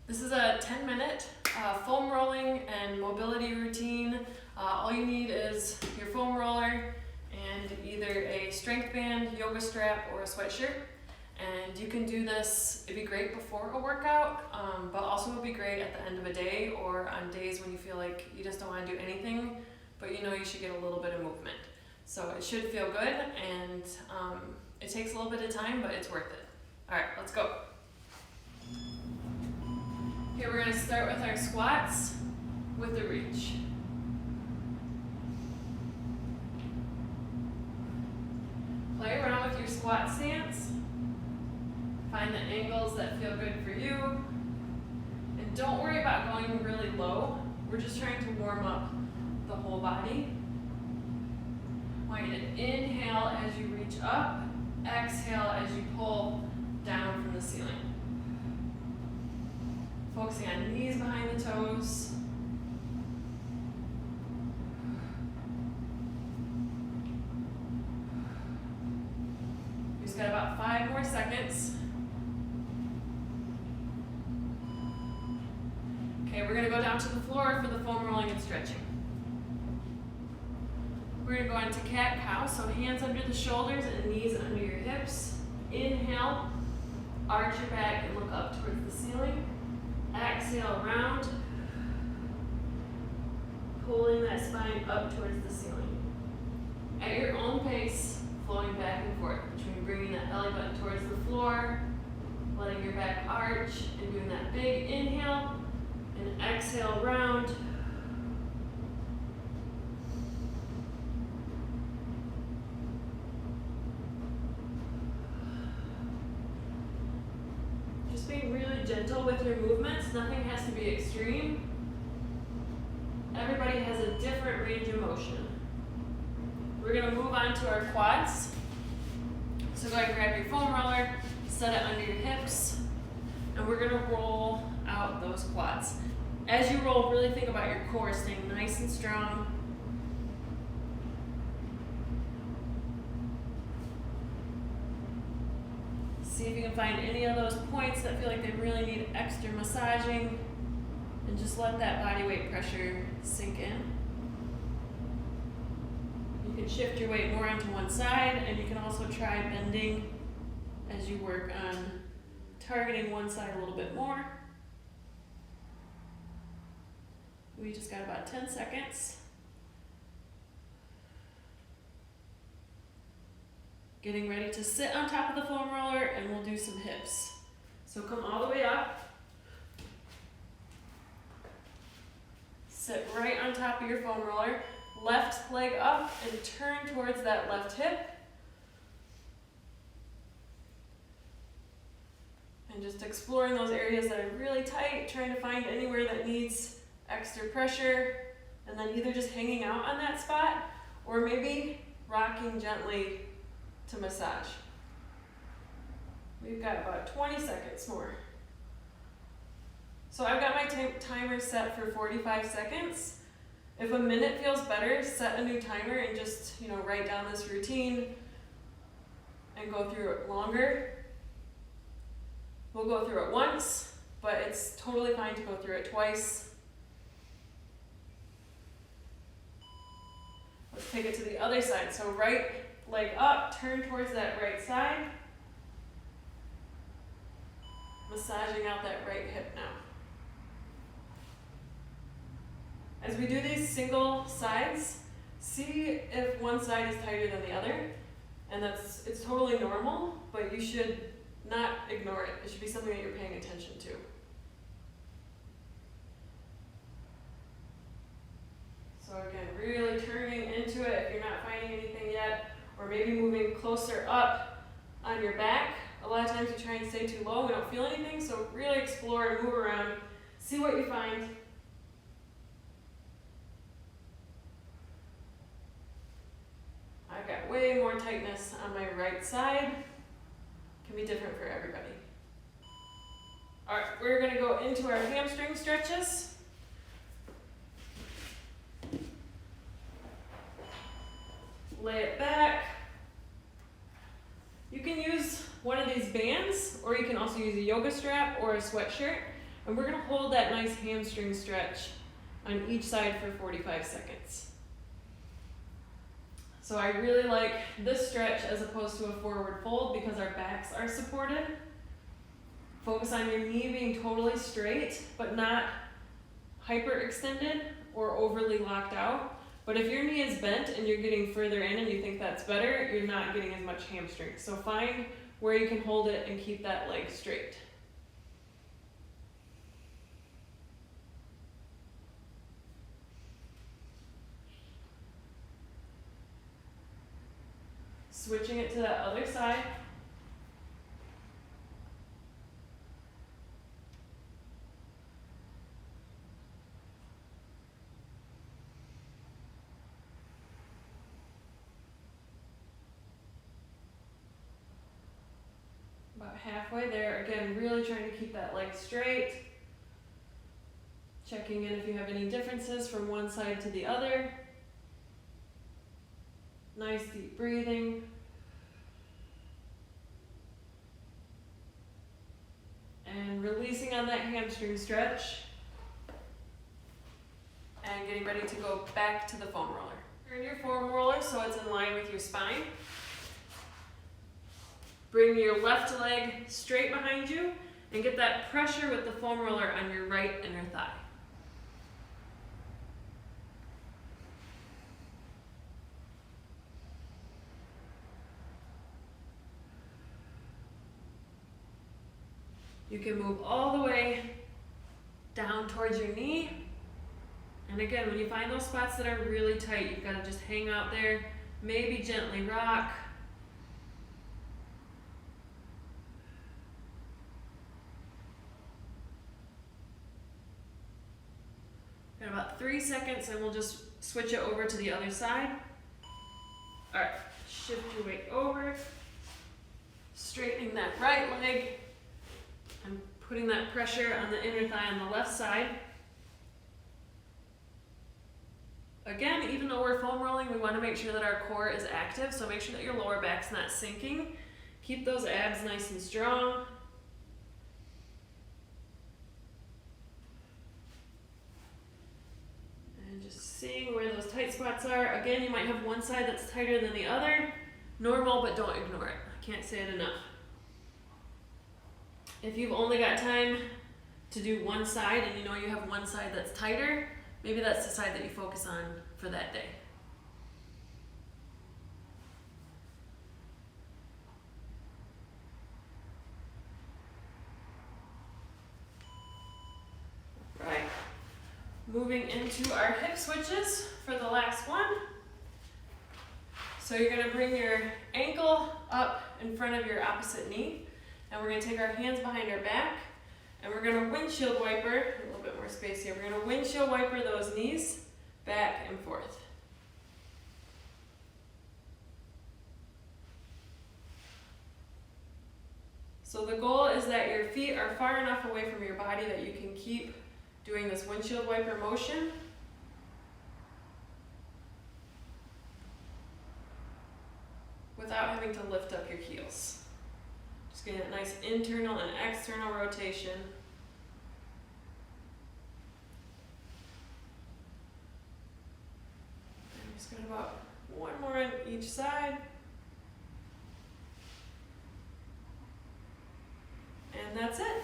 This is a 10-minute foam rolling and mobility routine. All you need is your foam roller and either a strength band, yoga strap, or a sweatshirt. And you can do this, it'd be great before a workout, but also it would be great at the end of a day or on days when you feel like you just don't want to do anything, but you know you should get a little bit of movement. So it should feel good, and it takes a little bit of time, but it's worth it. All right, let's go. Here we're going to start with our squats with the reach. Play around with your squat stance. Find the angles that feel good for you. And don't worry about going really low. We're just trying to warm up the whole body. I want you to inhale as you reach up, exhale as you pull down from the ceiling. Focusing on knees behind the toes. We've just got about 5 more seconds. Okay, we're going to go down to the floor for the foam rolling and stretching. We're going to go into cat-cow, so hands under the shoulders and knees under your hips. Inhale, arch your back and look up towards the ceiling. Exhale, round, pulling that spine up towards the ceiling. At your own pace, flowing back and forth between bringing that belly button towards the floor, letting your back arch, and doing that big inhale, and exhale, round. Just being really gentle with your movements. Nothing has to be extreme. Everybody has a different range of motion. We're going to move on to our quads. So go ahead and grab your foam roller, set it under your hips, and we're going to roll out those quads. As you roll, really think about your core staying nice and strong. See if you can find any of those points that feel like they really need extra massaging, and just let that body weight pressure sink in. You can shift your weight more onto one side, and you can also try bending as you work on targeting one side a little bit more. We just got about 10 seconds. Getting ready to sit on top of the foam roller, and we'll do some hips. So come all the way up. Sit right on top of your foam roller. Left leg up and turn towards that left hip. And just exploring those areas that are really tight, trying to find anywhere that needs extra pressure, and then either just hanging out on that spot or maybe rocking gently to massage. We've got about 20 seconds more. So I've got my timer set for 45 seconds. If a minute feels better, set a new timer and just, write down this routine and go through it longer. We'll go through it once, but it's totally fine to go through it twice. Let's take it to the other side. So right leg up, turn towards that right side. Massaging out that right hip now. As we do these single sides, see if one side is tighter than the other. And it's totally normal, but you should not ignore it. It should be something that you're paying attention to. So again, really turning into it if you're not finding anything yet, or maybe moving closer up on your back. A lot of times you try and stay too low, we don't feel anything, so really explore and move around, see what you find. I've got way more tightness on my right side. Can be different for everybody. All right, we're going to go into our hamstring stretches. Lay it back. You can use one of these bands, or you can also use a yoga strap or a sweatshirt. And we're gonna hold that nice hamstring stretch on each side for 45 seconds. So I really like this stretch as opposed to a forward fold because our backs are supported. Focus on your knee being totally straight, but not hyperextended or overly locked out. But if your knee is bent and you're getting further in and you think that's better, you're not getting as much hamstring. So find where you can hold it and keep that leg straight. Switching it to that other side. About halfway there. Again, really trying to keep that leg straight. Checking in if you have any differences from one side to the other. Nice deep breathing. And releasing on that hamstring stretch. And getting ready to go back to the foam roller. Turn your foam roller so it's in line with your spine. Bring your left leg straight behind you and get that pressure with the foam roller on your right inner thigh. You can move all the way down towards your knee. And again, when you find those spots that are really tight, you've got to just hang out there, maybe gently rock. Got about 3 seconds and we'll just switch it over to the other side. All right, shift your weight over, straightening that right leg. I'm putting that pressure on the inner thigh on the left side. Again, even though we're foam rolling, we want to make sure that our core is active, so make sure that your lower back's not sinking. Keep those abs nice and strong. And just seeing where those tight spots are. Again, you might have one side that's tighter than the other. Normal, but don't ignore it. I can't say it enough. If you've only got time to do one side and you know you have one side that's tighter, maybe that's the side that you focus on for that day. Right. Moving into our hip switches for the last one. So you're going to bring your ankle up in front of your opposite knee. And we're going to take our hands behind our back, and we're going to windshield wiper, a little bit more space here, we're going to windshield wiper those knees back and forth. So the goal is that your feet are far enough away from your body that you can keep doing this windshield wiper motion. Without having to lift up your heels. Just getting a nice internal and external rotation. And just got about one more on each side. And that's it.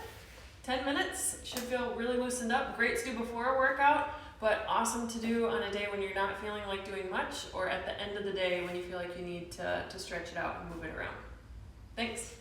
10 minutes, should feel really loosened up. Great to do before a workout, but awesome to do on a day when you're not feeling like doing much, or at the end of the day when you feel like you need to stretch it out and move it around. Thanks.